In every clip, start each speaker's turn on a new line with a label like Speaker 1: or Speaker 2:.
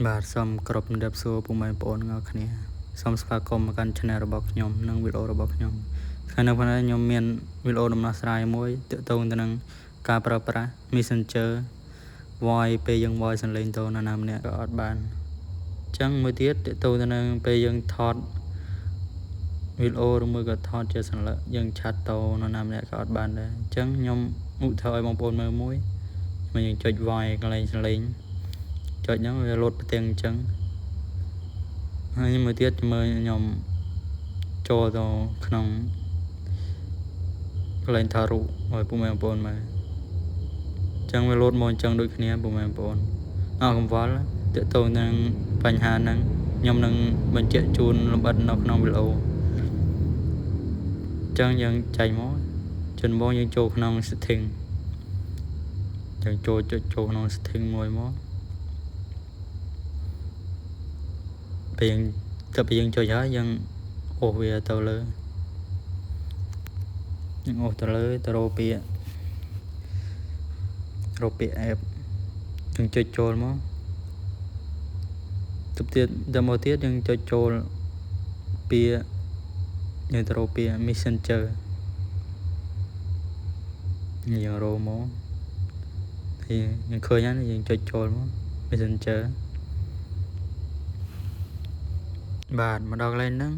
Speaker 1: បាទសូមគោរពជំរាបសួរពុកម៉ែបងប្អូនទាំងអស់គ្នាសូមស្វាគមន៍មកកាន់ Channel របស់ខ្ញុំនិងវីដេអូរបស់ខ្ញុំថ្ងៃនេះខ្ញុំមានវីដេអូដំណោះស្រាយមួយទាក់ទងទៅនឹងការប្រើប្រាស់ Messenger Voice ពេលយើង Voice សំឡេងទៅនរណាម្នាក់ក៏អត់បានអញ្ចឹងមួយទៀតទាក់ទងទៅនឹងពេលយើងថតវីដេអូឬមួយក៏ថតជាសន្លឹកយើងឆាត់ទៅនរណាម្នាក់ក៏អត់បានដែរអញ្ចឹងខ្ញុំឧទាហរណ៍ឲ្យបងប្អូនមើលមួយយើងចុច Voice កន្លែងសំឡេងចុចហ្នឹងវាលោតផ្ទាំងអញ្ចឹងហើយមួយទៀតមើលខ្ញុំចូលទៅក្នុងកន្លែងថតរូបឲ្យពុកម៉ែបងប្អូនមើលអញ្ចឹងវាលោតមកអញ្ចឹងដូចគ្នាពុកម៉ែបងប្អូនអរកង្វល់ទាក់ទងនឹងបញ្ហាហ្នឹងខ្ញុំនឹងបញ្ជាក់ជូនលម្អិតនៅក្នុងវីដេអូអញ្ចឹងយើងចែកមកចំពោះយើងចូលក្នុង setting យើងចូលក្នុង setting មួយមកពេលយើងចុចហើយយើងអូសវាទៅលើយើងអូសទៅលើទៅរកពាក្យ app យើងចុចចូលមកទៅមកទៀតយើងចុចចូលពាក្យយើងទៅរកពាក្យ Messenger យើងរកមកហើយយើងឃើញហើយយើងចុចចូលមក Messenger បាទមកដល់កន្លែងហ្នឹង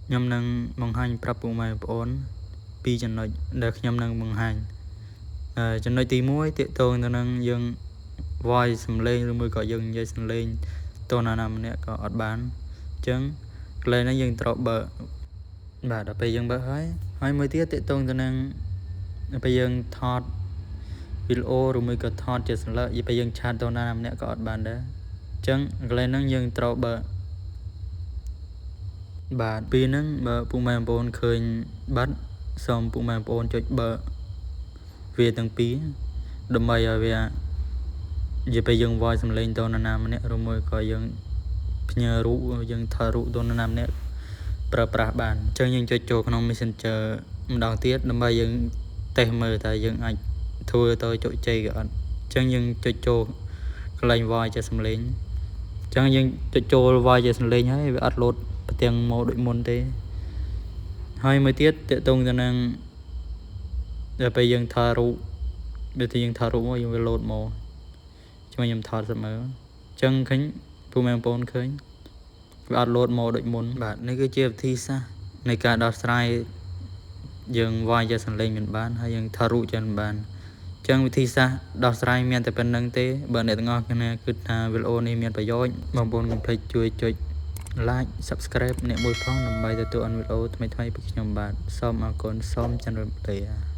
Speaker 1: ខ្ញុំនឹងបង្ហាញប្រាប់ពុកម៉ែបងប្អូនពីរចំណុចដែលខ្ញុំនឹងបង្ហាញចំណុចទី1ទាក់ទងទៅនឹងយើង voice សំឡេងឬមួយក៏យើងនិយាយសំឡេងទៅនរណាម្នាក់ក៏អត់បានអញ្ចឹងកន្លែងហ្នឹងយើងត្រូវបើកបាទដល់ពេលយើងបើកហើយមួយទៀតទាក់ទងទៅនឹងដល់ពេលយើងថតវីដេអូឬមួយក៏ថតជាសន្លឹកពេលយើងឆាតទៅនរណាម្នាក់ក៏អត់បានដែរអញ្ចឹងកន្លែងហ្នឹងយើងត្រូវបើកបាទពីហ្នឹងបើពុកម៉ែបងប្អូនឃើញបាត់សូមពុកម៉ែបងប្អូនចុចបើកវាទាំងពីរដើម្បីឲ្យវានិយាយពេលយើង voice សំឡេងទៅនរណាម្នាក់ឬមួយក៏យើងផ្ញើរូបយើងថតរូបទៅនរណាម្នាក់ប្រើប្រាស់បានអញ្ចឹងយើងចុចចូលក្នុង Messenger ម្ដងទៀតដើម្បីយើងតេស្តមើលថាយើងអាចធ្វើទៅជោគជ័យក៏អត់អញ្ចឹងយើងចុចចូលកន្លែង voice ជាសំឡេងអញ្ចឹងយើងចុចចូល voice ជាសំឡេងហើយវាអត់លោតផ្ទាំងមកដូចមុនទេហើយមួយទៀតទាក់ទងទៅនឹងដល់ពេលយើងថតរូបមកយើងវាលោតមកជួយខ្ញុំថតសិនមើលអញ្ចឹងឃើញពុកម៉ែបងប្អូនឃើញវាអត់លោតមកដូចមុនបាទនេះគឺជាវិធីសាស្ត្រនៃការដោះស្រាយយើងវាយជាសំឡេងមិនបានហើយយើងថតរូបចឹងមិនបានអញ្ចឹងវិធីសាស្ត្រដោះស្រាយមានតែប៉ុណ្្នឹងទេបើអ្នកទាំងអស់គ្នាគិតថាវីដេអូនេះមានប្រយោជន៍បងប្អូនកុំភ្លេចជួយចុច like subscribe អ្នកមួយផងដើម្បីទទួលបានវីដេអូថ្មីៗពីខ្ញុំបាទសូមអរគុណសូមជម្រាបលា